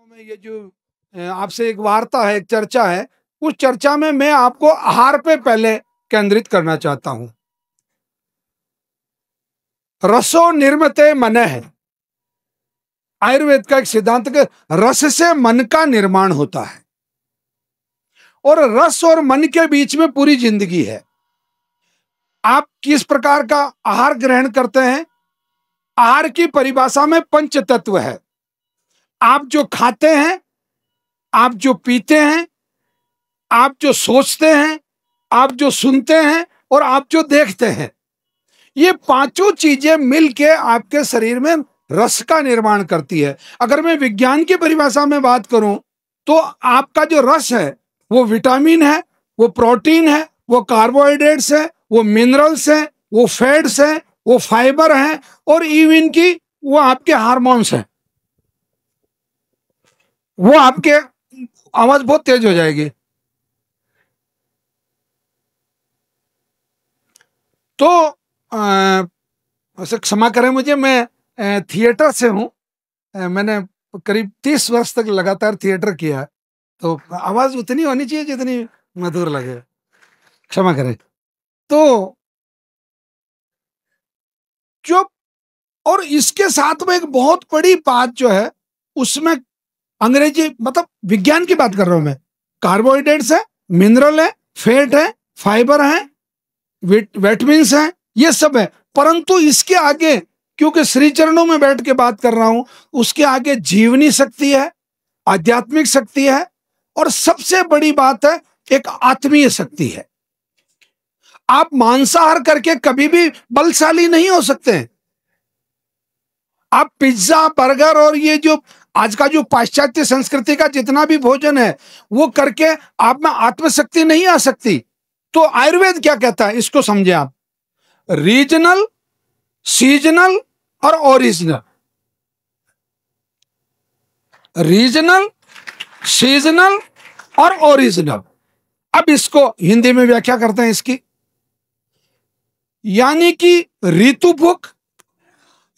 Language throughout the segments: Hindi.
में ये जो आपसे एक वार्ता है, एक चर्चा है, उस चर्चा में मैं आपको आहार पे पहले केंद्रित करना चाहता हूं। रसो निर्मते मन है, आयुर्वेद का एक सिद्धांत के रस से मन का निर्माण होता है और रस और मन के बीच में पूरी जिंदगी है। आप किस प्रकार का आहार ग्रहण करते हैं? आहार की परिभाषा में पंच तत्व है। आप जो खाते हैं, आप जो पीते हैं, आप जो सोचते हैं, आप जो सुनते हैं और आप जो देखते हैं, ये पांचों चीजें मिलके आपके शरीर में रस का निर्माण करती है। अगर मैं विज्ञान की परिभाषा में बात करूं तो आपका जो रस है वो विटामिन है, वो प्रोटीन है, वो कार्बोहाइड्रेट्स है, वो मिनरल्स है, वो फैट्स है, वो फाइबर है और इवन की वो आपके हार्मोन्स हैं। वो आपके आवाज बहुत तेज हो जाएगी। तो वैसे क्षमा करें मुझे, मैं थिएटर से हूं। मैंने करीब 30 वर्ष तक लगातार थिएटर किया है, तो आवाज उतनी होनी चाहिए जितनी मधुर लगे। क्षमा करें। तो जो और इसके साथ में एक बहुत बड़ी बात जो है उसमें अंग्रेजी मतलब विज्ञान की बात कर रहा हूं मैं। कार्बोहाइड्रेट्स है, मिनरल है, फैट है, फाइबर है, विटामिन्स है, ये सब है। परंतु इसके आगे, क्योंकि श्री चरणों में बैठ के बात कर रहा हूं, उसके आगे जीवनी शक्ति है, आध्यात्मिक शक्ति है और सबसे बड़ी बात है एक आत्मीय शक्ति है। आप मांसाहार करके कभी भी बलशाली नहीं हो सकते। आप पिज्जा, बर्गर और ये जो आज का जो पाश्चात्य संस्कृति का जितना भी भोजन है वो करके आप में आत्मशक्ति नहीं आ सकती। तो आयुर्वेद क्या कहता है, इसको समझे आप। रीजनल, सीजनल और ओरिजिनल। रीजनल, सीजनल और ओरिजिनल। अब इसको हिंदी में व्याख्या करते हैं इसकी, यानी कि ऋतु भुक,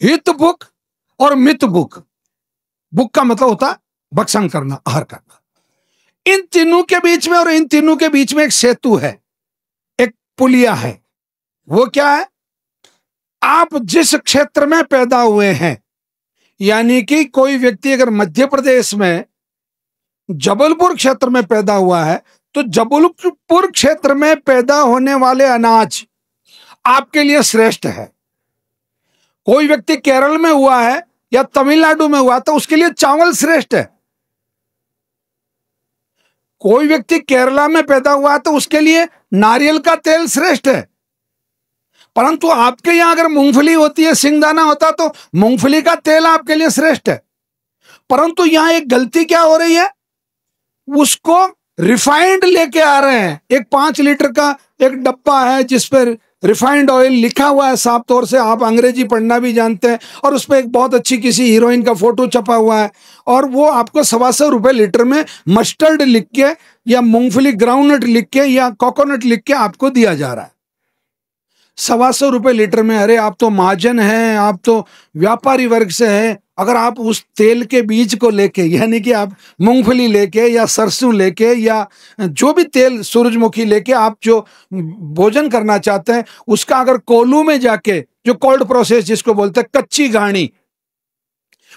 हित भुक और मित भुक। भुक का मतलब होता है भक्षण करना, आहार करना। इन तीनों के बीच में और इन तीनों के बीच में एक सेतु है, एक पुलिया है। वो क्या है? आप जिस क्षेत्र में पैदा हुए हैं, यानी कि कोई व्यक्ति अगर मध्य प्रदेश में जबलपुर क्षेत्र में पैदा हुआ है तो जबलपुर क्षेत्र में पैदा होने वाले अनाज आपके लिए श्रेष्ठ है। कोई व्यक्ति केरल में हुआ है या तमिलनाडु में हुआ तो उसके लिए चावल श्रेष्ठ है। कोई व्यक्ति केरला में पैदा हुआ है तो उसके लिए नारियल का तेल श्रेष्ठ है। परंतु आपके यहां अगर मूंगफली होती है, सिंगदाना होता तो मूंगफली का तेल आपके लिए श्रेष्ठ है। परंतु यहां एक गलती क्या हो रही है, उसको रिफाइंड लेके आ रहे हैं। एक 5 लीटर का एक डब्बा है जिस पर रिफाइंड ऑयल लिखा हुआ है साफ तौर से, आप अंग्रेजी पढ़ना भी जानते हैं, और उस पर एक बहुत अच्छी किसी हीरोइन का फोटो छपा हुआ है और वो आपको 125 रुपए लीटर में मस्टर्ड लिख के या मूंगफली ग्राउंडनट लिख के या कोकोनट लिख के आपको दिया जा रहा है 125 रुपए लीटर में। अरे आप तो महाजन हैं, आप तो व्यापारी वर्ग से हैं। अगर आप उस तेल के बीज को लेके, यानी कि आप मूंगफली लेके या सरसों लेके या जो भी तेल, सूरजमुखी लेके आप जो भोजन करना चाहते हैं, उसका अगर कोल्हू में जाके, जो कोल्ड प्रोसेस जिसको बोलते हैं, कच्ची घानी,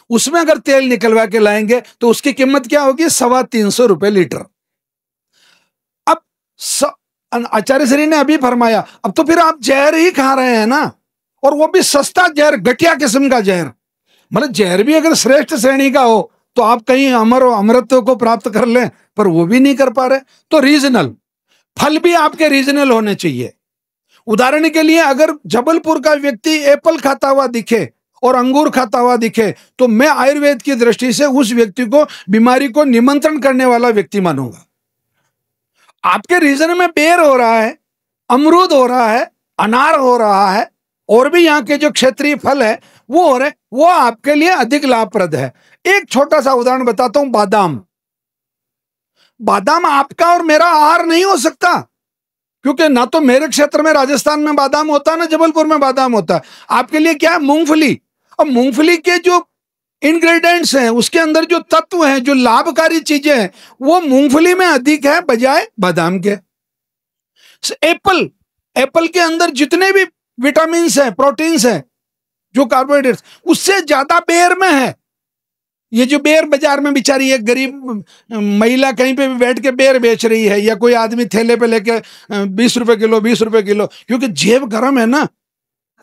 उसमें अगर तेल निकलवा के लाएंगे तो उसकी कीमत क्या होगी? 325 रुपए लीटर। अब आचार्य श्री ने अभी फरमाया, अब तो फिर आप जहर ही खा रहे हैं ना, और वो भी सस्ता जहर, घटिया किस्म का जहर। मतलब जहर भी अगर श्रेष्ठ श्रेणी का हो तो आप कहीं अमर और अमृत को प्राप्त कर लें, पर वो भी नहीं कर पा रहे। तो रीजनल फल भी आपके रीजनल होने चाहिए। उदाहरण के लिए अगर जबलपुर का व्यक्ति एप्पल खाता हुआ दिखे और अंगूर खाता हुआ दिखे तो मैं आयुर्वेद की दृष्टि से उस व्यक्ति को, बीमारी को निमंत्रण करने वाला व्यक्ति मानूंगा। आपके रीजन में बेर हो रहा है, अमरूद हो रहा है, अनार हो रहा है, और भी यहाँ के जो क्षेत्रीय फल है वो हो रहे, वो आपके लिए अधिक लाभप्रद है। एक छोटा सा उदाहरण बताता हूं, बादाम। बादाम आपका और मेरा आहार नहीं हो सकता, क्योंकि ना तो मेरे क्षेत्र में राजस्थान में बादाम होता है, ना जबलपुर में बादाम होता है। आपके लिए क्या है? मूंगफली। और मूंगफली के जो इंग्रेडिएंट्स हैं, उसके अंदर जो तत्व हैं, जो लाभकारी चीजें हैं, वो मूंगफली में अधिक है बजाय बादाम के। एप्पल, एप्पल के अंदर जितने भी विटामिन्स हैं, प्रोटीन्स हैं, जो कार्बोहाइड्रेट्स, उससे ज्यादा बेर में है। ये जो बेर बाजार में बेचारी एक गरीब महिला कहीं पे भी बैठ के बेर बेच रही है, या कोई आदमी थैले पे लेके 20 रुपए किलो, 20 रुपए किलो, क्योंकि जेब गर्म है ना,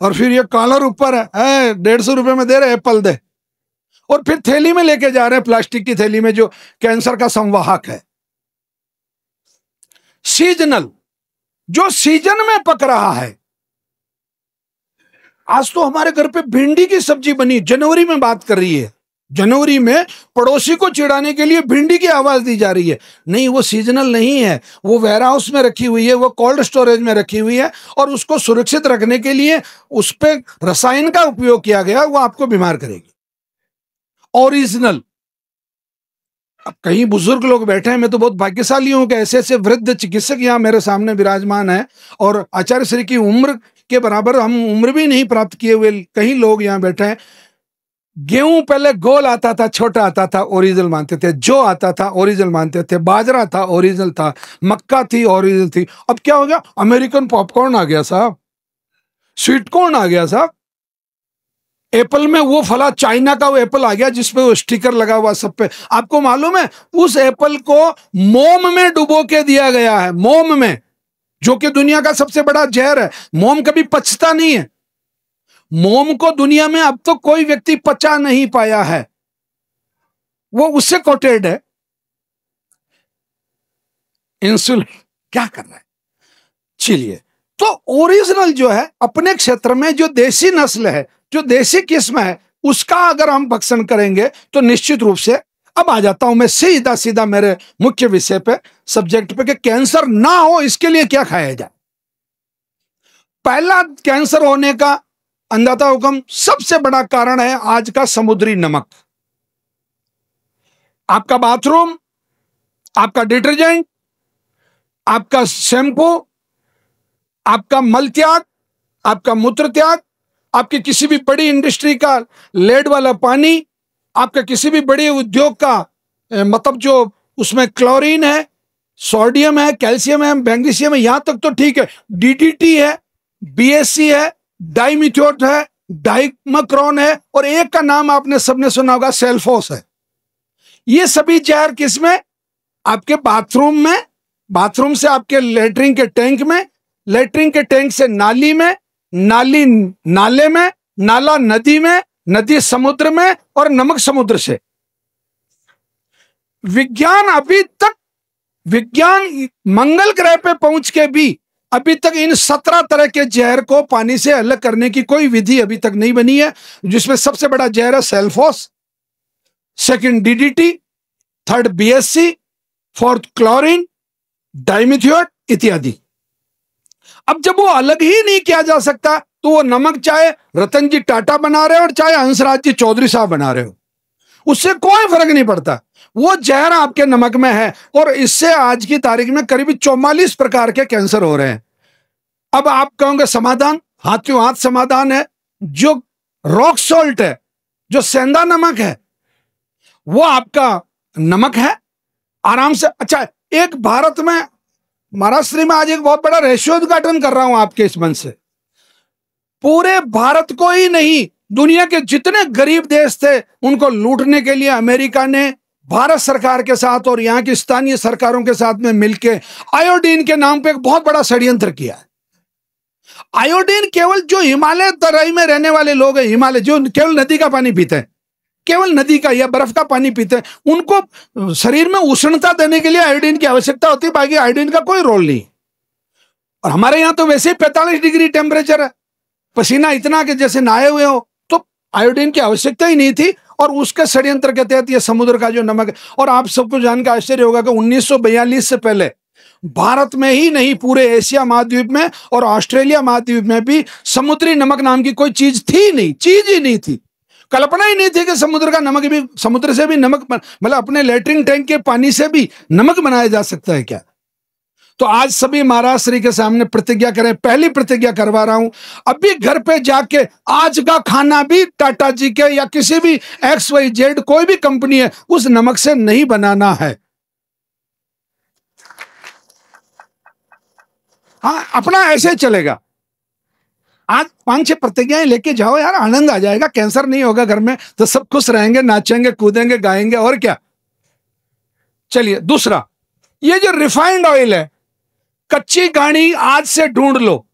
और फिर ये कॉलर ऊपर है, 150 रुपए में दे रहे एप्पल दे, और फिर थैली में लेके जा रहे हैं, प्लास्टिक की थैली में, जो कैंसर का संवाहक है। सीजनल, जो सीजन में पक रहा है। आज तो हमारे घर पे भिंडी की सब्जी बनी, जनवरी में बात कर रही है, जनवरी में पड़ोसी को चिढ़ाने के लिए भिंडी की आवाज दी जा रही है। नहीं, वो सीजनल नहीं है, वो वेयर हाउस में रखी हुई है, वो कोल्ड स्टोरेज में रखी हुई है, और उसको सुरक्षित रखने के लिए उस पर रसायन का उपयोग किया गया, वो आपको बीमार करेगी। ओरिजिनल। अब कहीं बुजुर्ग लोग बैठे हैं, मैं तो बहुत भाग्यशाली हूं कि ऐसे ऐसे वृद्ध चिकित्सक यहाँ मेरे सामने विराजमान है, और आचार्य श्री की उम्र के बराबर हम उम्र भी नहीं प्राप्त किए हुए कई लोग यहाँ बैठे हैं। गेहूं पहले गोल आता था, छोटा आता था, ओरिजिनल मानते थे। जो आता था ओरिजिनल मानते थे। बाजरा था, ओरिजिनल था। मक्का थी, ओरिजिनल थी। अब क्या हो गया? अमेरिकन पॉपकॉर्न आ गया साहब, स्वीट कॉर्न आ गया साहब। एप्पल में वो फला चाइना का वो एप्पल आ गया जिसपे वो स्टिकर लगा हुआ सब पे। आपको मालूम है उस एप्पल को मोम में डुबो के दिया गया है, मोम में, जो कि दुनिया का सबसे बड़ा जहर है। मोम कभी पचता नहीं है। मोम को दुनिया में अब तो कोई व्यक्ति पचा नहीं पाया है, वो उससे कोटेड है। इंसुलिन क्या कर रहा है? चलिए, तो ओरिजिनल जो है अपने क्षेत्र में जो देसी नस्ल है, जो देसी किस्म है, उसका अगर हम भक्षण करेंगे तो निश्चित रूप से, अब आ जाता हूं मैं सीधा सीधा मेरे मुख्य विषय पे, सब्जेक्ट पे, कि कैंसर ना हो इसके लिए क्या खाया जाए। पहला, कैंसर होने का अंधाता हुक्म सबसे बड़ा कारण है आज का समुद्री नमक। आपका बाथरूम, आपका डिटर्जेंट, आपका शैम्पू, आपका मल त्याग, आपका मूत्र त्याग, आपकी किसी भी बड़ी इंडस्ट्री का लेड वाला पानी, आपका किसी भी बड़े उद्योग का मतलब जो उसमें क्लोरीन है, सोडियम है, कैल्शियम है, मैग्नीशियम है, यहां तक तो ठीक है, डीडीटी है, बीएससी है, डाइमिथ्योट है, डाइमक्रॉन है, और एक का नाम आपने सबने सुना होगा, सेल्फोस है। ये सभी जहर किसमें? आपके बाथरूम में, बाथरूम से आपके लेटरिन के टैंक में, लेटरिन के टैंक से नाली में, नाली नाले में, नाला नदी में, नदी समुद्र में, और नमक समुद्र से। विज्ञान अभी तक, विज्ञान मंगल ग्रह पे पहुंच के भी अभी तक इन 17 तरह के जहर को पानी से अलग करने की कोई विधि अभी तक नहीं बनी है, जिसमें सबसे बड़ा जहर है Celphos, second DDT, third BSC, fourth chlorine, dimethoate इत्यादि। अब जब वो अलग ही नहीं किया जा सकता, तो वो नमक चाहे रतन जी टाटा बना रहे हो और चाहे हंसराज जी चौधरी साहब बना रहे हो, उससे कोई फर्क नहीं पड़ता, वो जहर आपके नमक में है। और इससे आज की तारीख में करीब 44 प्रकार के कैंसर हो रहे हैं। अब आप कहोगे समाधान? हाथों हाथ समाधान है। जो रॉक सॉल्ट है, जो सेंधा नमक है, वो आपका नमक है, आराम से। अच्छा, एक भारत में, महाराष्ट्र में आज एक बहुत बड़ा रहस्योद्घाटन कर रहा हूं आपके इस मंच से। पूरे भारत को ही नहीं, दुनिया के जितने गरीब देश थे उनको लूटने के लिए अमेरिका ने भारत सरकार के साथ और यहाँ की स्थानीय सरकारों के साथ में मिलकर आयोडीन के नाम पे एक बहुत बड़ा षड्यंत्र किया है। आयोडीन केवल जो हिमालय तराई में रहने वाले लोग हैं, हिमालय जो केवल नदी का पानी पीते हैं, केवल नदी का या बर्फ का पानी पीते हैं, उनको शरीर में उष्णता देने के लिए आयोडीन की आवश्यकता होती है, बाकी आयोडीन का कोई रोल नहीं। और हमारे यहाँ तो वैसे ही 45 डिग्री टेम्परेचर है, पसीना इतना कि जैसे नहाए हुए हो, तो आयोडीन की आवश्यकता ही नहीं थी। और उसके षड्यंत्र के तहत ये समुद्र का जो नमक है, और आप सबको जानकर आश्चर्य होगा कि 1942 से पहले भारत में ही नहीं, पूरे एशिया महाद्वीप में और ऑस्ट्रेलिया महाद्वीप में भी समुद्री नमक नाम की कोई चीज थी नहीं, चीज ही नहीं थी। कल्पना ही नहीं थी कि समुद्र का नमक भी, समुद्र से भी नमक, मतलब अपने लेटरिन टैंक के पानी से भी नमक बनाया जा सकता है क्या। तो आज सभी महाराज श्री के सामने प्रतिज्ञा करें। पहली प्रतिज्ञा करवा रहा हूं, अभी घर पे जाके आज का खाना भी टाटा जी के या किसी भी XYZ कोई भी कंपनी है उस नमक से नहीं बनाना है। हाँ, अपना ऐसे चलेगा। आज 5-6 प्रतिज्ञाएं लेके जाओ यार, आनंद आ जाएगा। कैंसर नहीं होगा घर में, तो सब खुश रहेंगे, नाचेंगे, कूदेंगे, गाएंगे, और क्या। चलिए दूसरा, ये जो रिफाइंड ऑयल है, कच्ची घानी आज से ढूंढ लो,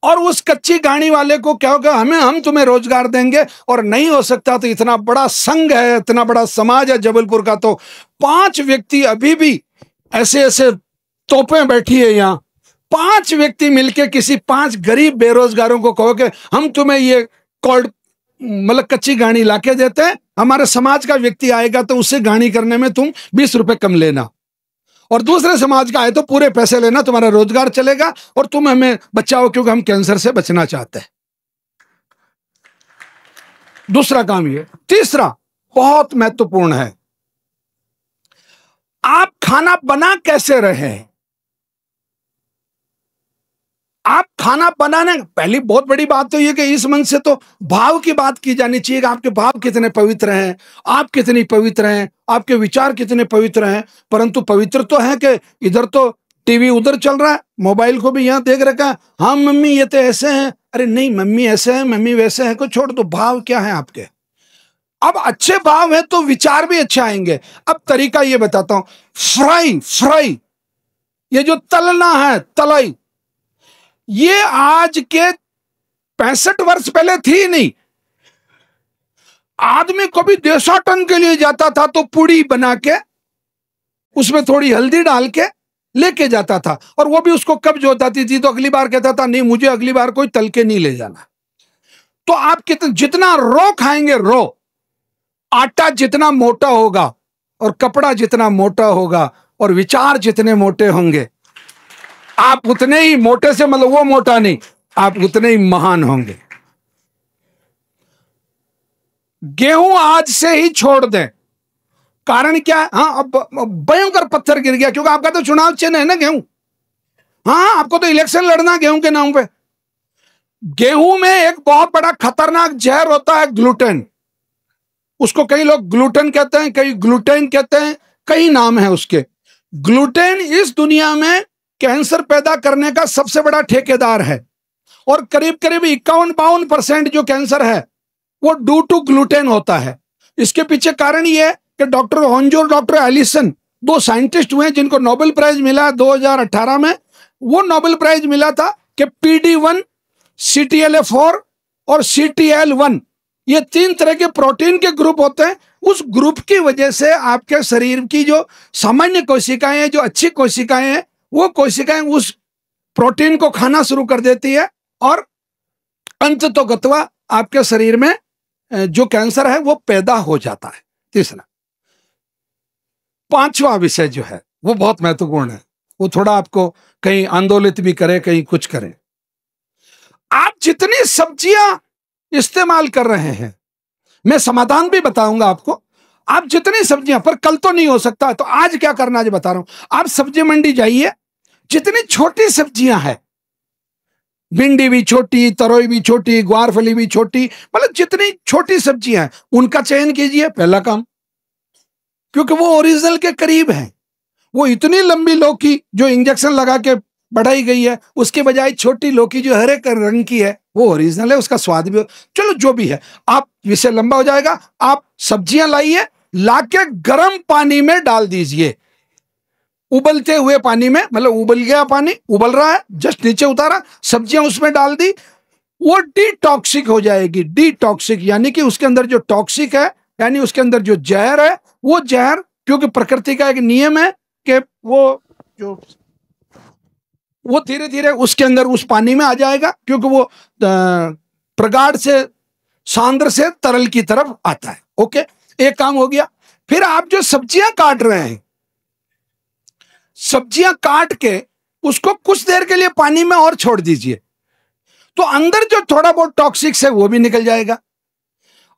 और उस कच्ची घानी वाले को क्या होगा, हम तुम्हें रोजगार देंगे। और नहीं हो सकता तो इतना बड़ा संघ है, इतना बड़ा समाज है जबलपुर का, तो 5 व्यक्ति अभी भी ऐसे ऐसे तोपें बैठी है यहां, 5 व्यक्ति मिलके किसी 5 गरीब बेरोजगारों को कहो कि हम तुम्हें ये कोल्ड मतलब कच्ची घानी लाके देते हैं, हमारे समाज का व्यक्ति आएगा तो उससे घानी करने में तुम 20 रुपए कम लेना, और दूसरे समाज का आए तो पूरे पैसे लेना, तुम्हारा रोजगार चलेगा और तुम हमें बचाओ, क्योंकि हम कैंसर से बचना चाहते हैं। दूसरा काम ये। तीसरा बहुत महत्वपूर्ण है, आप खाना बना कैसे रहे। आप खाना बनाने, पहली बहुत बड़ी बात तो ये कि इस मन से तो भाव की बात की जानी चाहिए कि आपके भाव कितने पवित्र हैं, आप कितनी पवित्र हैं, आपके विचार कितने पवित्र हैं। परंतु पवित्र तो है कि इधर तो टीवी उधर चल रहा है, मोबाइल को भी यहां देख रखा है, हाँ मम्मी ये तो ऐसे हैं, अरे नहीं मम्मी ऐसे हैं, मम्मी वैसे हैं, को छोड़ दो। भाव क्या है आपके। अब अच्छे भाव है तो विचार भी अच्छे आएंगे। अब तरीका ये बताता हूं, फ्राई, ये जो तलना है, तलाई, ये आज के 65 वर्ष पहले थी नहीं। आदमी को भी देशाटन के लिए जाता था तो पुड़ी बना के उसमें थोड़ी हल्दी डाल के लेके जाता था, और वो भी उसको कब्ज होता थी तो अगली बार कहता था नहीं मुझे अगली बार कोई तल के नहीं ले जाना। तो आप जितना रो खाएंगे, रो, आटा जितना मोटा होगा और कपड़ा जितना मोटा होगा और विचार जितने मोटे होंगे, आप उतने ही मोटे से, मतलब वो मोटा नहीं, आप उतने ही महान होंगे। गेहूं आज से ही छोड़ दें। कारण क्या है, हाँ अब भयंकर पत्थर गिर गया, क्योंकि आपका तो चुनाव चिन्ह है ना गेहूं। हाँ, आपको तो इलेक्शन लड़ना गेहूं के नाम पे। गेहूं में एक बहुत बड़ा खतरनाक जहर होता है, ग्लूटेन। उसको कई लोग ग्लूटेन कहते हैं, कई ग्लूटेन कहते हैं, कई नाम है उसके। ग्लूटेन इस दुनिया में कैंसर पैदा करने का सबसे बड़ा ठेकेदार है, और करीब करीब 51-52% जो कैंसर है वो ड्यू टू ग्लूटेन होता है। इसके पीछे कारण ये है कि डॉक्टर होंजो और डॉक्टर एलिसन 2 साइंटिस्ट हुए जिनको नोबेल प्राइज मिला 2018 में। वो नोबेल प्राइज मिला था कि PD1, CTLA4 और CTL1, ये 3 तरह के प्रोटीन के ग्रुप होते हैं। उस ग्रुप की वजह से आपके शरीर की जो सामान्य कोशिकाएं हैं, जो अच्छी कोशिकाएं हैं, वो कोशिकाएं उस प्रोटीन को खाना शुरू कर देती है, और अंततोगत्वा आपके शरीर में जो कैंसर है वो पैदा हो जाता है। तीसरा, 5वां विषय जो है वो बहुत महत्वपूर्ण है, वो थोड़ा आपको कहीं आंदोलित भी करे, कहीं कुछ करे। आप जितनी सब्जियां इस्तेमाल कर रहे हैं, मैं समाधान भी बताऊंगा आपको। आप जितनी सब्जियां, पर कल तो नहीं हो सकता, तो आज क्या करना है बता रहा हूं। आप सब्जी मंडी जाइए, जितनी छोटी सब्जियां हैं, भिंडी भी छोटी, तरोई भी छोटी, ग्वारफली भी छोटी, मतलब जितनी छोटी सब्जियां हैं उनका चयन कीजिए, पहला काम, क्योंकि वो ओरिजिनल के करीब है। वो इतनी लंबी लौकी जो इंजेक्शन लगा के बढ़ाई गई है, उसके बजाय छोटी लौकी जो हरे रंग की है वो ओरिजिनल है, उसका स्वाद भी, चलो जो भी है। आप, विषय लंबा हो जाएगा। आप सब्जियां लाइए, लाके गर्म पानी में डाल दीजिए, उबलते हुए पानी में, मतलब उबल गया पानी, उबल रहा है, जस्ट नीचे उतारा, सब्जियां उसमें डाल दी, वो डिटॉक्सिक हो जाएगी। डिटॉक्सिक यानी कि उसके अंदर जो टॉक्सिक है, यानी उसके अंदर जो जहर है, वो जहर, क्योंकि प्रकृति का एक नियम है कि वो धीरे धीरे उसके अंदर उस पानी में आ जाएगा, क्योंकि वो प्रगाढ़ से, सांद्र से तरल की तरफ आता है। ओके, एक काम हो गया। फिर आप जो सब्जियां काट रहे हैं, सब्जियां काट के उसको कुछ देर के लिए पानी में और छोड़ दीजिए, तो अंदर जो थोड़ा बहुत टॉक्सिक्स है वो भी निकल जाएगा,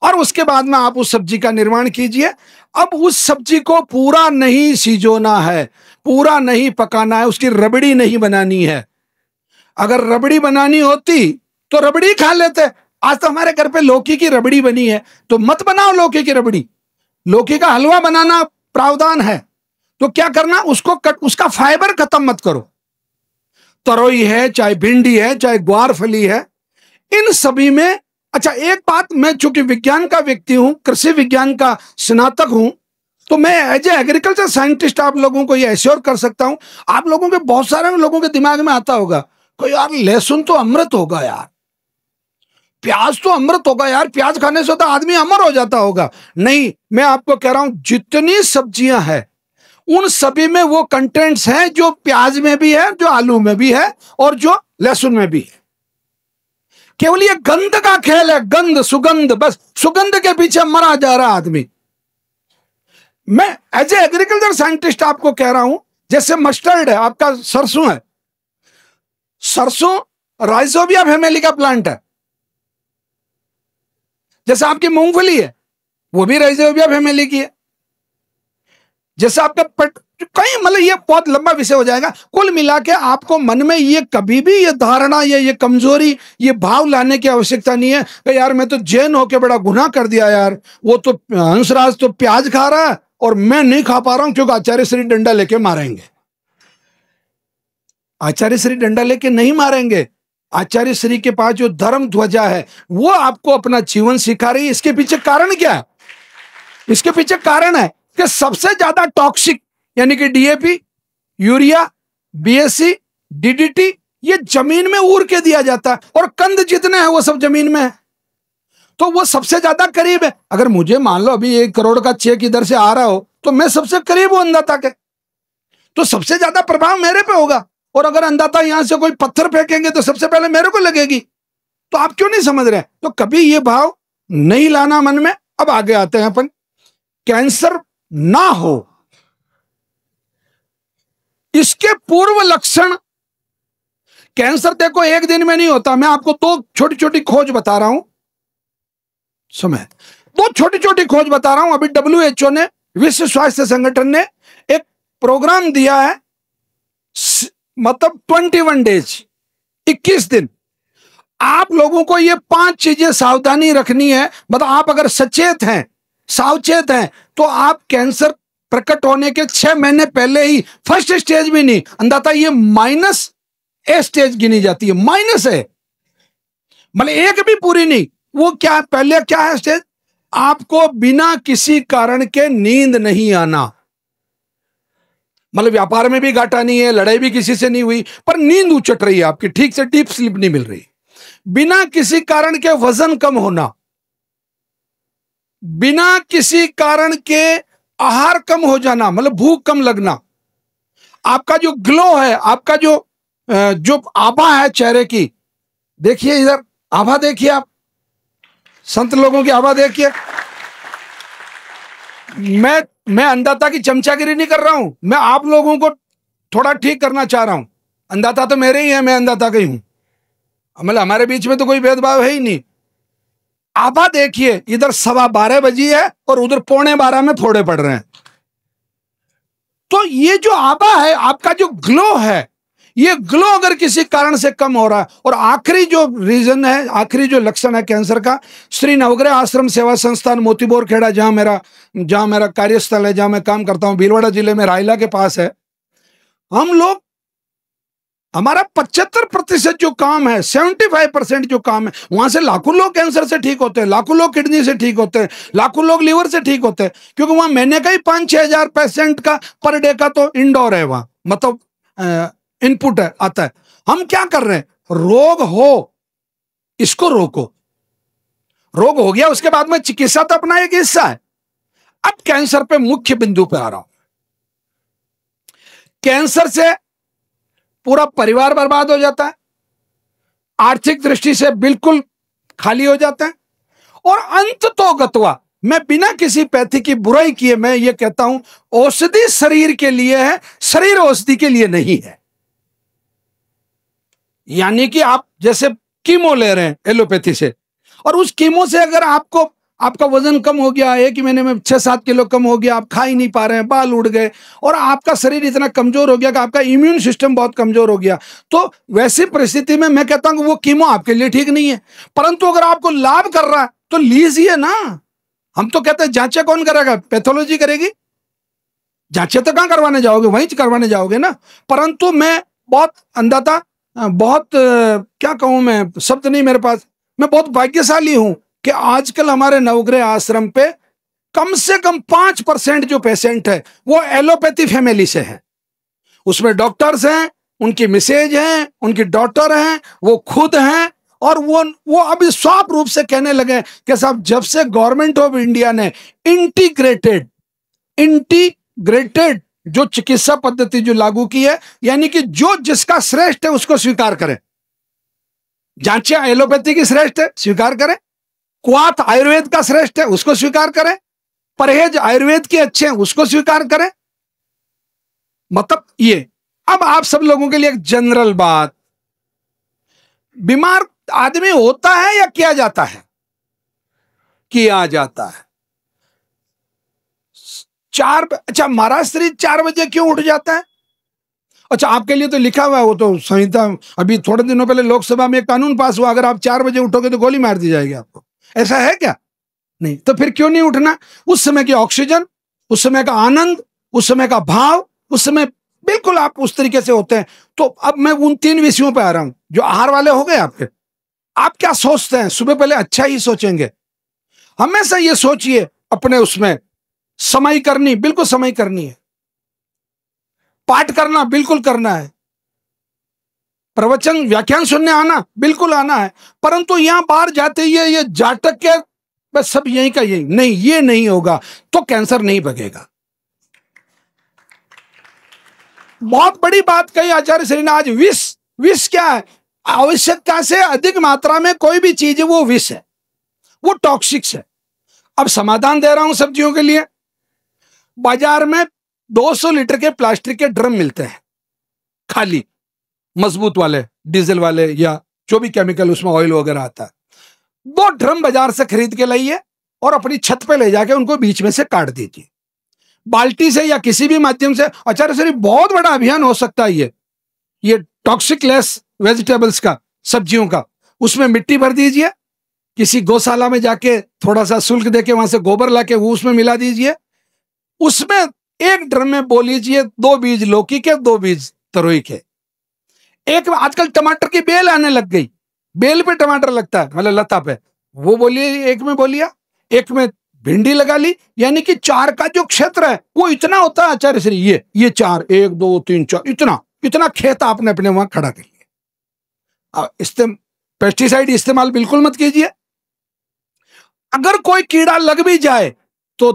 और उसके बाद में आप उस सब्जी का निर्माण कीजिए। अब उस सब्जी को पूरा नहीं सिजोना है, पूरा नहीं पकाना है, उसकी रबड़ी नहीं बनानी है। अगर रबड़ी बनानी होती तो रबड़ी खा लेते। आज तो हमारे घर पे लौकी की रबड़ी बनी है, तो मत बनाओ लौकी की रबड़ी। लौकी का हलवा बनाना प्रावधान है, तो क्या करना, उसका फाइबर खत्म मत करो। तरोई है, चाहे भिंडी है, चाहे ग्वार फली है, इन सभी में। अच्छा, एक बात, मैं चूंकि विज्ञान का व्यक्ति हूं, कृषि विज्ञान का स्नातक हूं, तो मैं एज ए एग्रीकल्चर साइंटिस्ट आप लोगों को ये एश्योर कर सकता हूं। आप लोगों के, बहुत सारे लोगों के दिमाग में आता होगा कि यार लहसुन तो अमृत होगा यार, प्याज तो अमृत होगा यार, प्याज खाने से तो आदमी अमर हो जाता होगा। नहीं, मैं आपको कह रहा हूं, जितनी सब्जियां हैं उन सभी में वो कंटेंट्स हैं जो प्याज में भी है, जो आलू में भी है, और जो लहसुन में भी है। केवल ये गंध का खेल है, गंध, सुगंध, बस सुगंध के पीछे मरा जा रहा आदमी। मैं एज ए एग्रीकल्चर साइंटिस्ट आपको कह रहा हूं, जैसे मस्टर्ड है, आपका सरसों है, सरसों राइजोबिया फैमिली का प्लांट है। जैसे आपकी मूंगफली है, वो भी राइजोबिया फैमिली की है। जैसे आपका कई, मतलब ये बहुत लंबा विषय हो जाएगा। कुल मिला के आपको मन में ये कभी भी ये धारणा, ये कमजोरी, ये भाव लाने की आवश्यकता नहीं है कि यार मैं तो जैन होके बड़ा गुनाह कर दिया यार, वो तो हंसराज तो प्याज खा रहा है और मैं नहीं खा पा रहा हूं क्योंकि आचार्य श्री डंडा लेके मारेंगे। आचार्य श्री डंडा लेके नहीं मारेंगे। आचार्य श्री के पास जो धर्म ध्वजा है वो आपको अपना जीवन सिखा रही है। इसके पीछे कारण क्या है? इसके पीछे कारण है कि सबसे ज्यादा टॉक्सिक यानी कि डीएपी, यूरिया, बीएससी, डीडीटी, ये जमीन में उड़ के दिया जाता है, और कंद जितने हैं वो सब जमीन में है, तो वो सबसे ज्यादा करीब है। अगर मुझे मान लो अभी 1 करोड़ का चेक इधर से आ रहा हो तो मैं सबसे करीब हूं अन्नदाता के, तो सबसे ज्यादा प्रभाव मेरे पे होगा। और अगर अन्नदाता यहां से कोई पत्थर फेंकेंगे तो सबसे पहले मेरे को लगेगी। तो आप क्यों नहीं समझ रहे? तो कभी ये भाव नहीं लाना मन में। अब आगे आते हैं अपन, कैंसर ना हो इसके पूर्व लक्षण। कैंसर देखो एक दिन में नहीं होता। मैं आपको 2 छोटी छोटी खोज बता रहा हूं, समय 2 छोटी छोटी खोज बता रहा हूं। अभी WHO ने, विश्व स्वास्थ्य संगठन ने एक प्रोग्राम दिया है, मतलब 21 डेज, 21 दिन। आप लोगों को ये 5 चीजें सावधानी रखनी है। मतलब आप अगर सचेत हैं, सावचेत हैं, तो आप कैंसर प्रकट होने के 6 महीने पहले ही, फर्स्ट स्टेज भी नहीं, अंदाता ये -A स्टेज गिनी जाती है, माइनस है, मतलब एक भी पूरी नहीं। वो क्या, पहले क्या है स्टेज? आपको बिना किसी कारण के नींद नहीं आना। मतलब व्यापार में भी घाटा नहीं है, लड़ाई भी किसी से नहीं हुई, पर नींद उचट रही है आपकी, ठीक से डीप स्लीप नहीं मिल रही। बिना किसी कारण के वजन कम होना, बिना किसी कारण के आहार कम हो जाना, मतलब भूख कम लगना, आपका जो ग्लो है, आपका जो आभा है चेहरे की, देखिए इधर आभा देखिए, आप संत लोगों की आभा देखिए। मैं अन्नदाता की चमचागिरी नहीं कर रहा हूं, मैं आप लोगों को थोड़ा ठीक करना चाह रहा हूं। अन्नदाता तो मेरे ही है, मैं अन्नदाता का ही हूं, मतलब हमारे बीच में तो कोई भेदभाव है ही नहीं। आभा देखिए, इधर 12:15 बजी है और उधर 11:15 में फोड़े पड़ रहे हैं। तो ये जो आभा है, आपका जो ग्लो है, ये ग्लो अगर किसी कारण से कम हो रहा है, और आखिरी जो रीजन है, आखिरी जो लक्षण है कैंसर का, श्री नवग्रह आश्रम सेवा संस्थान मोतीबोर खेड़ा, जहां मेरा कार्यस्थल है, जहां मैं काम करता हूं, भीलवाड़ा जिले में रायला के पास है। हम लोग, हमारा 75% जो काम है, 75% जो काम है, वहां से लाखों लोग कैंसर से ठीक होते हैं, लाखों लोग किडनी से ठीक होते हैं, लाखों लोग लीवर से ठीक होते हैं, क्योंकि वहां महीने का ही 5-6 हजार पेशेंट का पर डे का तो इंडोर है, वहां मतलब इनपुट है, आता है। हम क्या कर रहे हैं? रोग हो इसको रोको, रोग हो गया उसके बाद में चिकित्सा तो अपना एक हिस्सा है। अब कैंसर पे मुख्य बिंदु पे आ रहा हूं। कैंसर से पूरा परिवार बर्बाद हो जाता है, आर्थिक दृष्टि से बिल्कुल खाली हो जाता है, और अंत तो गतवा, मैं बिना किसी पैथी की बुराई किए मैं ये कहता हूं, औषधि शरीर के लिए है, शरीर औषधि के लिए नहीं है। यानी कि आप जैसे कीमो ले रहे हैं एलोपैथी से, और उस कीमो से अगर आपको आपका वजन कम हो गया, एक ही महीने में 6-7 किलो कम हो गया, आप खा ही नहीं पा रहे हैं, बाल उड़ गए, और आपका शरीर इतना कमजोर हो गया कि आपका इम्यून सिस्टम बहुत कमजोर हो गया, तो वैसी परिस्थिति में मैं कहता हूं कि वो कीमो आपके लिए ठीक नहीं है। परंतु अगर आपको लाभ कर रहा है तो लीजिए ना। हम तो कहते हैं जांचें कौन करेगा, पैथोलॉजी करेगी। जांचें तो कहां करवाने जाओगे, वहीं करवाने जाओगे ना। परंतु मैं बहुत अंधाता, बहुत क्या कहूं, मैं शब्द नहीं मेरे पास, मैं बहुत भाग्यशाली हूं कि आजकल हमारे नवग्रह आश्रम पे कम से कम 5% जो पेशेंट है वो एलोपैथी फैमिली से है। उसमें डॉक्टर्स हैं, उनकी मिसेज हैं, उनकी डॉटर हैं, वो खुद हैं, और वो अभी साफ रूप से कहने लगे कि साहब जब से गवर्नमेंट ऑफ इंडिया ने इंटीग्रेटेड जो चिकित्सा पद्धति जो लागू की है, यानी कि जो जिसका श्रेष्ठ है उसको स्वीकार करें। जांचें एलोपैथी की श्रेष्ठ है, स्वीकार करें। क्वाथ आयुर्वेद का श्रेष्ठ है, उसको स्वीकार करें। परहेज आयुर्वेद के अच्छे हैं, उसको स्वीकार करें। मतलब ये, अब आप सब लोगों के लिए एक जनरल बात, बीमार आदमी होता है या किया जाता है? किया जाता है। अच्छा महाराज श्री 4 बजे क्यों उठ जाता है? अच्छा आपके लिए तो लिखा हुआ है, वो तो संहिता, अभी थोड़े दिनों पहले लोकसभा में एक कानून पास हुआ, अगर आप 4 बजे उठोगे तो गोली मार दी जाएगी आपको। ऐसा है क्या? नहीं। तो फिर क्यों नहीं उठना? उस समय की ऑक्सीजन, उस समय का आनंद, उस समय का भाव, उस समय बिल्कुल आप उस तरीके से होते हैं। तो अब मैं उन 3 विषयों पे आ रहा हूं जो आहार वाले हो गए आपके। आप क्या सोचते हैं? सुबह पहले अच्छा ही सोचेंगे। हमेशा ये सोचिए अपने उसमें समय करनी, बिल्कुल समय करनी है। पाठ करना बिल्कुल करना है। प्रवचन व्याख्यान सुनने आना बिल्कुल आना है। परंतु यहां बाहर जाते ही ये जाटक के बस सब यहीं का यही नहीं, ये नहीं होगा तो कैंसर नहीं भगेगा। बहुत बड़ी बात कही आचार्य श्री ने आज। विष क्या है? आवश्यकता से अधिक मात्रा में कोई भी चीज है वो विष है, वो टॉक्सिक्स है। अब समाधान दे रहा हूं सब्जियों के लिए। बाजार में 200 लीटर के प्लास्टिक के ड्रम मिलते हैं, खाली मजबूत वाले, डीजल वाले, या जो भी केमिकल उसमें ऑयल वगैरह आता है। 2 ड्रम बाजार से खरीद के लाइए और अपनी छत पे ले जाके उनको बीच में से काट दीजिए, बाल्टी से या किसी भी माध्यम से। आचार्य श्री बहुत बड़ा अभियान हो सकता है ये टॉक्सिक लेस वेजिटेबल्स का, सब्जियों का। उसमें मिट्टी भर दीजिए, किसी गौशाला में जाके थोड़ा सा शुल्क देके वहां से गोबर लाके वो उसमें मिला दीजिए। उसमें एक ड्रम में बो लीजिए 2 बीज लौकी के, 2 बीज तरोई के। एक आजकल टमाटर की बेल आने लग गई, बेल पे टमाटर लगता है, मतलब लता पे, वो बोलिए एक में बोलिया, एक में भिंडी लगा ली। यानी कि 4 का जो क्षेत्र है वो इतना होता है आचार्य श्री, ये 4, 1 2 3 4, इतना खेत आपने अपने वहां खड़ा कर लिया। पेस्टिसाइड इस्तेमाल बिल्कुल मत कीजिए। अगर कोई कीड़ा लग भी जाए तो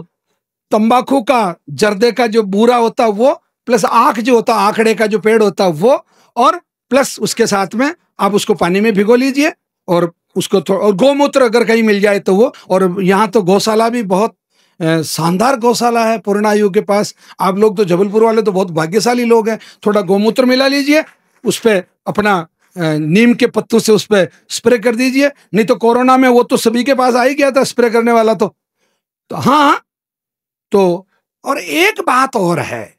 तंबाकू का, जर्दे का जो बूरा होता है वो, प्लस आंख जो होता है, आंकड़े का जो पेड़ होता है वो, और प्लस उसके साथ में आप उसको पानी में भिगो लीजिए और उसको और गौमूत्र अगर कहीं मिल जाए तो वो। और यहाँ तो गौशाला भी बहुत शानदार गौशाला है पूर्णायु के पास। आप लोग तो जबलपुर वाले तो बहुत भाग्यशाली लोग हैं। थोड़ा गौमूत्र मिला लीजिए, उस पर अपना नीम के पत्तों से उस पर स्प्रे कर दीजिए। नहीं तो कोरोना में वो तो सभी के पास आ ही गया था स्प्रे करने वाला। तो हाँ, तो और एक बात और है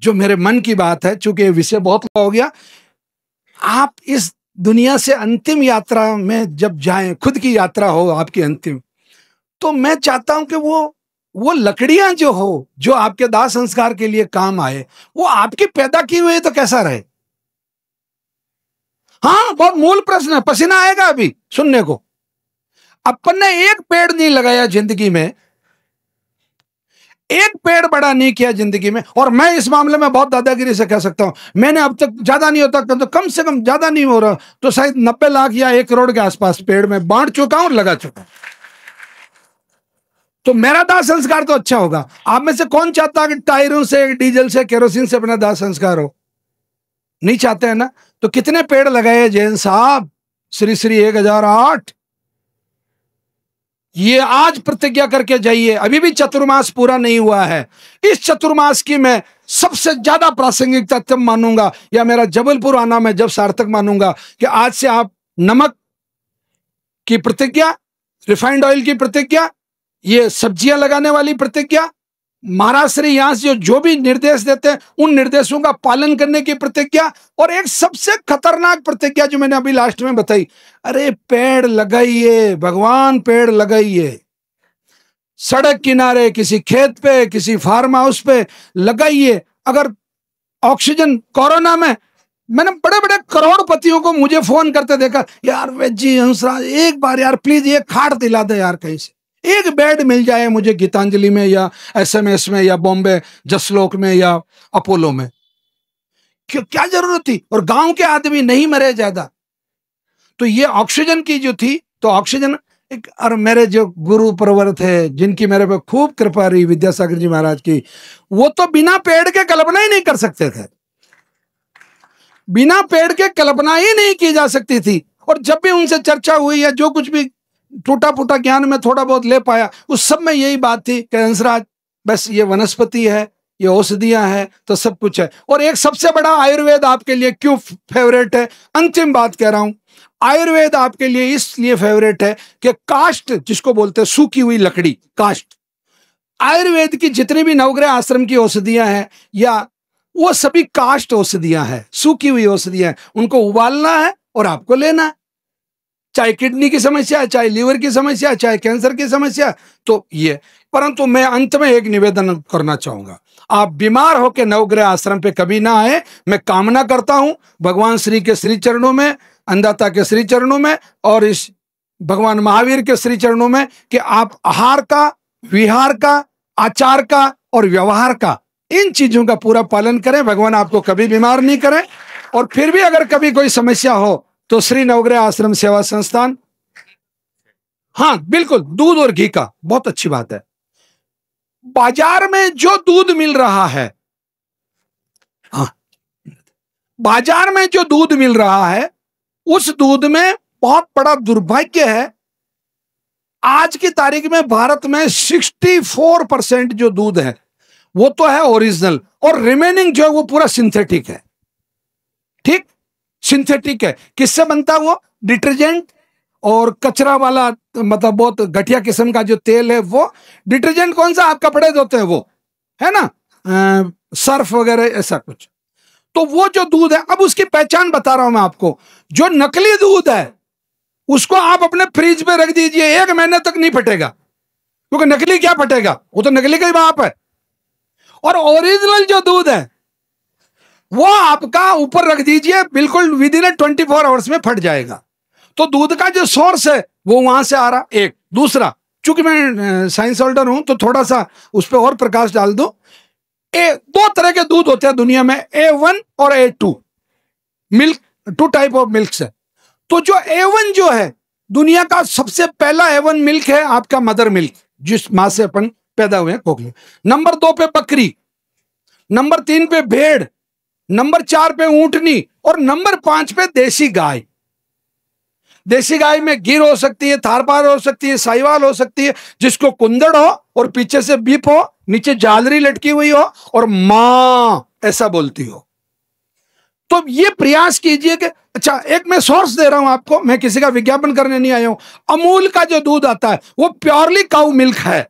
जो मेरे मन की बात है, चूंकि विषय बहुत हो गया। आप इस दुनिया से अंतिम यात्रा में जब जाएं, खुद की यात्रा हो आपकी अंतिम, तो मैं चाहता हूं कि वो लकड़ियां जो हो, जो आपके दाह संस्कार के लिए काम आए, वो आपकी पैदा की हुई तो कैसा रहे। हाँ, बहुत मूल प्रश्न है, पसीना आएगा अभी सुनने को। अपन ने एक पेड़ नहीं लगाया जिंदगी में, एक पेड़ बड़ा नहीं किया जिंदगी में। और मैं इस मामले में बहुत दादागिरी से कह सकता हूं, मैंने अब तक, ज्यादा नहीं होता तो कम से कम, ज्यादा नहीं हो रहा तो शायद 90 लाख या 1 करोड़ के आसपास पेड़ में बांट चुका हूं और लगा चुका हूं। तो मेरा दाह संस्कार तो अच्छा होगा। आप में से कौन चाहता कि टायरों से, डीजल से, केरोसिन से अपना दाह संस्कार हो? नहीं चाहते हैं ना। तो कितने पेड़ लगाए जैन साहब? श्री श्री 1008। ये आज प्रतिज्ञा करके जाइए। अभी भी चतुर्मास पूरा नहीं हुआ है। इस चतुर्मास की मैं सबसे ज्यादा प्रासंगिकता तब मानूंगा, या मेरा जबलपुर आना मैं जब सार्थक मानूंगा कि आज से आप नमक की प्रतिज्ञा, रिफाइंड ऑयल की प्रतिज्ञा, ये सब्जियां लगाने वाली प्रतिज्ञा, महाराज श्री यहां से जो भी निर्देश देते हैं उन निर्देशों का पालन करने की प्रतिज्ञा, और एक सबसे खतरनाक प्रतिज्ञा जो मैंने अभी लास्ट में बताई, अरे पेड़ लगाइए भगवान, पेड़ लगाइए, सड़क किनारे, किसी खेत पे, किसी फार्म हाउस पे लगाइए। अगर ऑक्सीजन, कोरोना में मैंने बड़े बड़े करोड़पतियों को मुझे फोन करते देखा, यार वैद जी, हंसराज एक बार यार प्लीज ये खाट दिला दे यार, कहीं से एक बेड मिल जाए मुझे गीतांजलि में या SMS में या बॉम्बे जसलोक में या अपोलो में, क्यों, क्या जरूरत थी, और गांव के आदमी नहीं मरे ज्यादा। तो ये ऑक्सीजन की जो थी, तो ऑक्सीजन एक, और मेरे जो गुरु प्रवर थे जिनकी मेरे पे खूब कृपा रही, विद्यासागर जी महाराज की, वो तो बिना पेड़ के कल्पना ही नहीं कर सकते थे, बिना पेड़ के कल्पना ही नहीं की जा सकती थी। और जब भी उनसे चर्चा हुई या जो कुछ भी टूटा फूटा ज्ञान में थोड़ा बहुत ले पाया, उस सब में यही बात थी कि हंसराज बस ये वनस्पति है, ये औषधियां हैं, तो सब कुछ है। और एक सबसे बड़ा आयुर्वेद आपके लिए क्यों फेवरेट है, अंतिम बात कह रहा हूं, आयुर्वेद आपके लिए इसलिए फेवरेट है कि काष्ठ, जिसको बोलते हैं सूखी हुई लकड़ी, काष्ठ, आयुर्वेद की जितनी भी नवग्रह आश्रम की औषधियां हैं, या वो सभी काष्ठ औषधियां हैं, सूखी हुई औषधियां हैं, उनको उबालना है और आपको लेना है, चाहे किडनी की समस्या है, चाहे लीवर की समस्या है, चाहे कैंसर की समस्या है, तो ये। परंतु मैं अंत में एक निवेदन करना चाहूंगा, आप बीमार होकर नवग्रह आश्रम पे कभी ना आए। मैं कामना करता हूं भगवान श्री के श्री चरणों में, अन्नदाता के श्री चरणों में, और इस भगवान महावीर के श्री चरणों में, कि आप आहार का, विहार का, आचार का और व्यवहार का, इन चीजों का पूरा पालन करें। भगवान आपको कभी बीमार नहीं करें। और फिर भी अगर कभी कोई समस्या हो तो श्री नवग्रह आश्रम सेवा संस्थान, हाँ बिल्कुल, दूध और घी का बहुत अच्छी बात है। बाजार में जो दूध मिल रहा है, हाँ, बाजार में जो दूध मिल रहा है, उस दूध में बहुत बड़ा दुर्भाग्य है, आज की तारीख में भारत में 64% जो दूध है वो तो है ओरिजिनल, और रिमेनिंग जो है वो पूरा सिंथेटिक है। ठीक, सिंथेटिक है। किससे बनता है वो? डिटर्जेंट और कचरा वाला, मतलब बहुत घटिया किस्म का जो तेल है वो। डिटर्जेंट कौन सा? आप कपड़े धोते हैं वो, है ना, सर्फ वगैरह ऐसा कुछ। तो वो जो दूध है, अब उसकी पहचान बता रहा हूं मैं आपको। जो नकली दूध है उसको आप अपने फ्रिज पे रख दीजिए, 1 महीने तक नहीं फटेगा, क्योंकि नकली क्या फटेगा, वो तो नकली का ही बाप है। और ओरिजिनल जो दूध है वो आपका ऊपर रख दीजिए, बिल्कुल विद इन 24 आवर्स में फट जाएगा। तो दूध का जो सोर्स है वो वहां से आ रहा। एक दूसरा, चूंकि मैं साइंस होल्डर हूं तो थोड़ा सा उस पर और प्रकाश डाल दो। 2 तरह के दूध होते हैं दुनिया में, A1 और A2 milk, 2 type of milk है। तो जो A1 जो है, दुनिया का सबसे पहला A1 मिल्क है आपका मदर मिल्क, जिस मां से अपन पैदा हुए हैं, कोकली। नंबर 2 पे बकरी, नंबर 3 पे भेड़, नंबर 4 पे ऊंटनी, और नंबर 5 पे देसी गाय। देसी गाय में गिर हो सकती है, थारपार हो सकती है, साहिवाल हो सकती है, जिसको कुंदड़ हो और पीछे से बीप हो, नीचे झालरी लटकी हुई हो और मां ऐसा बोलती हो। तो ये प्रयास कीजिए कि, अच्छा एक मैं सोर्स दे रहा हूं आपको, मैं किसी का विज्ञापन करने नहीं आया हूं। अमूल का जो दूध आता है वो प्योरली काऊ मिल्क है।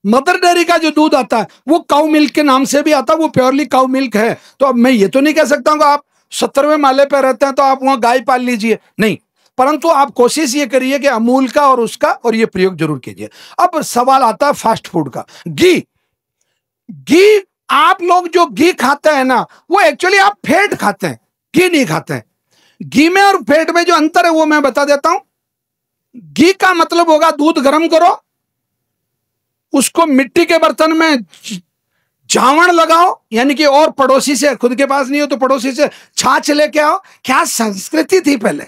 मदर डेयरी का जो दूध आता है वो काऊ मिल्क के नाम से भी आता है, वो प्योरली काऊ मिल्क है। तो अब मैं ये तो नहीं कह सकता हूं कि आप 70वें माले पे रहते हैं तो आप वहां गाय पाल लीजिए, नहीं। परंतु आप कोशिश ये करिए कि अमूल का और उसका, और ये प्रयोग जरूर कीजिए। अब सवाल आता है फास्ट फूड का। घी आप लोग जो घी खाते हैं ना, वो एक्चुअली आप फैट खाते हैं, घी नहीं खाते हैं। घी में और फैट में जो अंतर है वो मैं बता देता हूं। घी का मतलब होगा दूध गर्म करो, उसको मिट्टी के बर्तन में जावण लगाओ, यानी कि, और पड़ोसी से, खुद के पास नहीं हो तो पड़ोसी से छाछ लेके आओ। क्या संस्कृति थी पहले,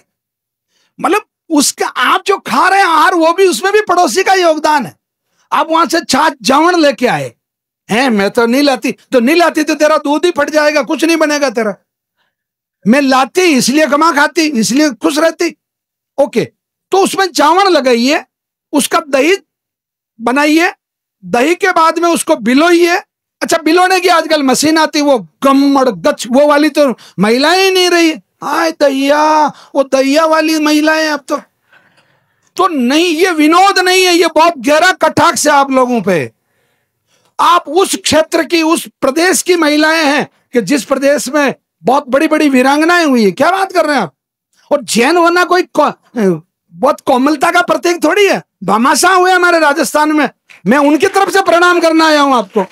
मतलब उसका आप जो खा रहे हैं आहार, वो भी, उसमें भी पड़ोसी का योगदान है। आप वहां से छाछ जावण लेके आए हैं, मैं तो नहीं लाती, तो नहीं लाती तो तेरा दूध ही फट जाएगा, कुछ नहीं बनेगा तेरा। मैं लाती इसलिए कमा खाती, इसलिए खुश रहती। ओके, तो उसमें जावण लगाइए, उसका दही बनाइए, दही के बाद में उसको बिलोइए। अच्छा, बिलोने की आजकल मशीन आती, वो गम्मड़ गच, वो वाली तो महिलाएं ही नहीं रही। हाय दैया, वो दैया वाली महिलाएं अब तो तो नहीं, ये विनोद नहीं है, ये बहुत गहरा कटाक्ष है आप लोगों पे। आप उस क्षेत्र की, उस प्रदेश की महिलाएं हैं कि जिस प्रदेश में बहुत बड़ी बड़ी वीरांगनाएं हुई है। क्या बात कर रहे हैं आप? और जैन होना कोई बहुत कोमलता का प्रतीक थोड़ी है। भामाशाह हुए हमारे राजस्थान में, मैं उनकी तरफ से प्रणाम करना आया हूं आपको,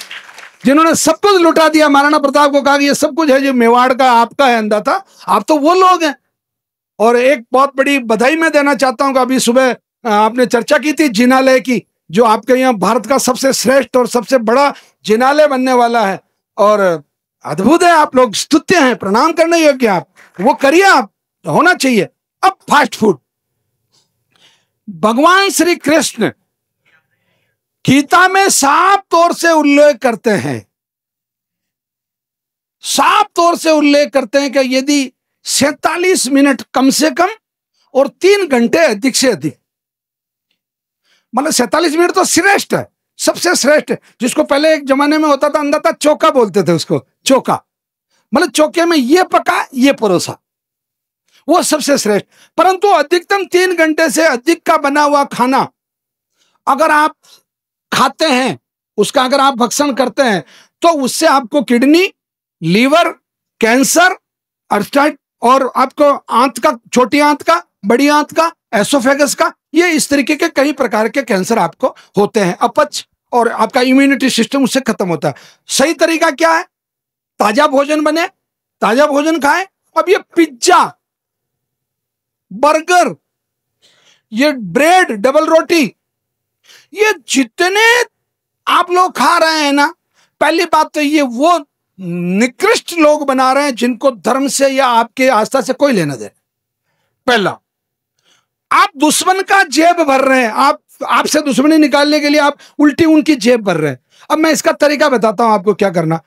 जिन्होंने सब कुछ लुटा दिया। महाराणा प्रताप को कहा कि ये सब कुछ है जो मेवाड़ का आपका है अंदाता, आप तो वो लोग हैं। और एक बहुत बड़ी बधाई मैं देना चाहता हूं कि अभी सुबह आपने चर्चा की थी जिनालय की, जो आपके यहाँ भारत का सबसे श्रेष्ठ और सबसे बड़ा जिनालय बनने वाला है, और अद्भुत है। आप लोग स्तुत्य हैं, प्रणाम करने योग्य, आप वो करिए, आप होना चाहिए। अब फास्ट फूड, भगवान श्री कृष्ण गीता में साफ तौर से उल्लेख करते हैं, साफ तौर से उल्लेख करते हैं कि यदि 47 मिनट कम से कम और 3 घंटे अधिक से अधिक, मतलब 47 मिनट तो श्रेष्ठ है, सबसे श्रेष्ठ है। जिसको पहले एक जमाने में होता था अंदाता चौका बोलते थे उसको, चौका मतलब चौके में ये पका ये परोसा, वो सबसे श्रेष्ठ। परंतु अधिकतम 3 घंटे से अधिक का बना हुआ खाना अगर आप खाते हैं, उसका अगर आप भक्षण करते हैं, तो उससे आपको किडनी, लीवर, कैंसर, अर्थात और आपको आंत का, छोटी आंत का, बड़ी आंत का, एसोफेगस का, ये इस तरीके के कई प्रकार के कैंसर आपको होते हैं। अपच, और आपका इम्यूनिटी सिस्टम उससे खत्म होता है। सही तरीका क्या है? ताजा भोजन बने, ताजा भोजन खाएं। अब ये पिज्जा, बर्गर, ये ब्रेड, डबल रोटी, ये जितने आप लोग खा रहे हैं ना, पहली बात तो ये वो निकृष्ट लोग बना रहे हैं जिनको धर्म से या आपके आस्था से कोई लेना देना। पहला, आप दुश्मन का जेब भर रहे हैं, आपसे दुश्मनी निकालने के लिए आप उल्टी उनकी जेब भर रहे हैं। अब मैं इसका तरीका बताता हूं आपको क्या करना।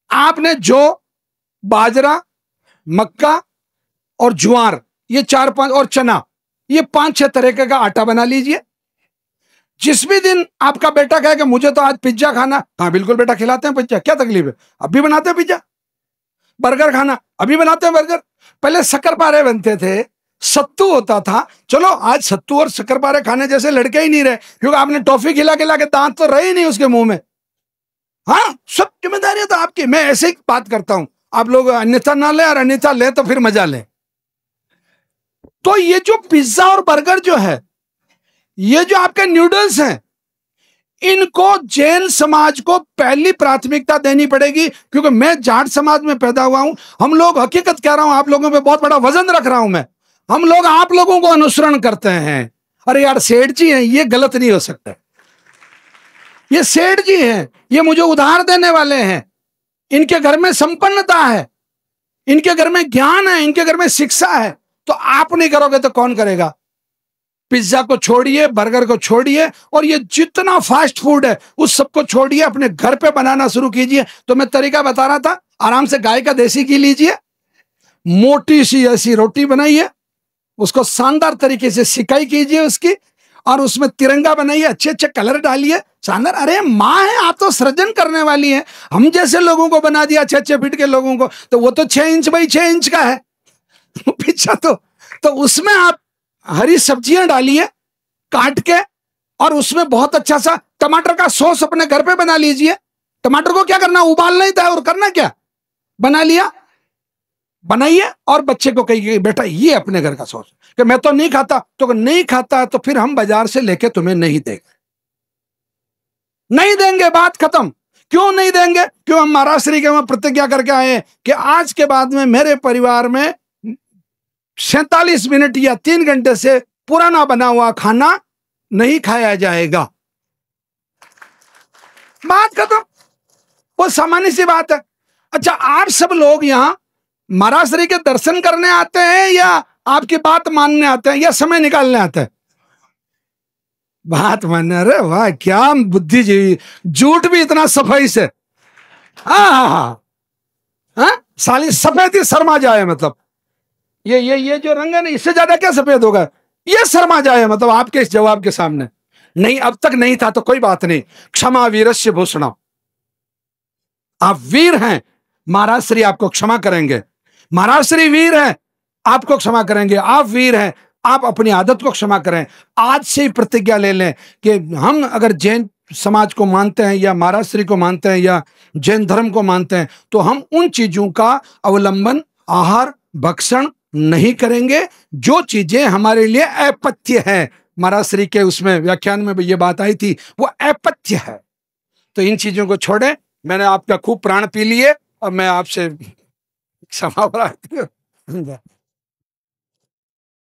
आपने जौ, बाजरा, मक्का और ज्वार, ये 4-5, और चना, ये 5-6 तरीके का आटा बना लीजिए। जिस भी दिन आपका बेटा कहे कि मुझे तो आज पिज्जा खाना, हाँ बिल्कुल बेटा खिलाते हैं पिज्जा, क्या तकलीफ है, अभी बनाते हैं पिज्जा। बर्गर खाना, अभी बनाते हैं बर्गर। पहले शक्करपारे बनते थे, सत्तू होता था, चलो आज सत्तू और शक्करपारे खाने जैसे लड़के ही नहीं रहे, क्योंकि आपने टॉफी खिला खिला के दांत तो रहे ही नहीं उसके मुंह में। हाँ, सब जिम्मेदारी तो आपकी। मैं ऐसे ही बात करता हूं, आप लोग अन्यथा ना ले, और अन्यथा ले तो फिर मजा ले। तो ये जो पिज्जा और बर्गर जो है, ये जो आपके नूडल्स हैं, इनको जैन समाज को पहली प्राथमिकता देनी पड़ेगी। क्योंकि मैं जाट समाज में पैदा हुआ हूं, हम लोग, हकीकत कह रहा हूं, आप लोगों पे बहुत बड़ा वजन रख रहा हूं मैं, हम लोग आप लोगों को अनुसरण करते हैं। अरे यार सेठ जी हैं, ये गलत नहीं हो सकता, ये सेठ जी हैं, ये मुझे उधार देने वाले हैं, इनके घर में संपन्नता है, इनके घर में ज्ञान है, इनके घर में शिक्षा है। तो आप नहीं करोगे तो कौन करेगा? पिज्जा को छोड़िए, बर्गर को छोड़िए, और ये जितना फास्ट फूड है उस सबको छोड़िए, अपने घर पे बनाना शुरू कीजिए। तो मैं तरीका बता रहा था, आराम से गाय का देसी घी लीजिए, मोटी सी ऐसी रोटी बनाइए, उसको शानदार तरीके से सिकाई कीजिए उसकी, और उसमें तिरंगा बनाइए, अच्छे अच्छे कलर डालिए, शानदार। अरे माँ है, आप तो सृजन करने वाली हैं। हम जैसे लोगों को बना दिया 6-6 फीट के लोगों को, तो वो तो 6 इंच बाई 6 इंच का है पिज्जा। तो उसमें आप हरी सब्जियां डालिए काट के, और उसमें बहुत अच्छा सा टमाटर का सॉस अपने घर पे बना लीजिए। टमाटर को क्या करना, उबालना ही था, और करना क्या, बना लिया, बनाइए, और बच्चे को कहिए बेटा ये अपने घर का सॉस, कि मैं तो नहीं खाता, तो नहीं खाता तो फिर हम बाजार से लेके तुम्हें नहीं देंगे, नहीं देंगे, बात खत्म। क्यों नहीं देंगे? क्यों? हम महाराष्ट्र के वहां प्रतिज्ञा करके आए हैं कि आज के बाद में मेरे परिवार में 47 मिनट या 3 घंटे से पुराना बना हुआ खाना नहीं खाया जाएगा। बात खत्म, वो सामान्य सी बात है। अच्छा, आप सब लोग यहाँ महाराष्ट्र के दर्शन करने आते हैं, या आपकी बात मानने आते हैं, या समय निकालने आते हैं? बात मानने। अरे वाह, क्या बुद्धिजीवी, झूठ भी इतना सफाई से। हाँ, साली सफेद ही शर्मा जाए, मतलब ये जो रंग है ना, इससे ज्यादा क्या सफेद होगा, ये शर्मा जाए, मतलब आपके इस जवाब के सामने। नहीं, अब तक नहीं था तो कोई बात नहीं, क्षमा वीरस्य भूषणम, आप वीर हैं, महाराष्ट्री आपको क्षमा करेंगे, महाराष्ट्री वीर हैं, आपको क्षमा करेंगे, आप वीर हैं, आप अपनी आदत को क्षमा करें। आज से ही प्रतिज्ञा ले लें कि हम अगर जैन समाज को मानते हैं या महाराष्ट्री को मानते हैं या जैन धर्म को मानते हैं, तो हम उन चीजों का अवलंबन, आहार, भक्षण नहीं करेंगे जो चीजें हमारे लिए अपथ्य है। महाराष्ट्री के उसमें व्याख्यान में भी ये बात आई थी, वो अपथ्य है। तो इन चीजों को छोड़ें। मैंने आपका खूब प्राण पी लिए और मैं आपसे क्षमा प्रार्थी हूं।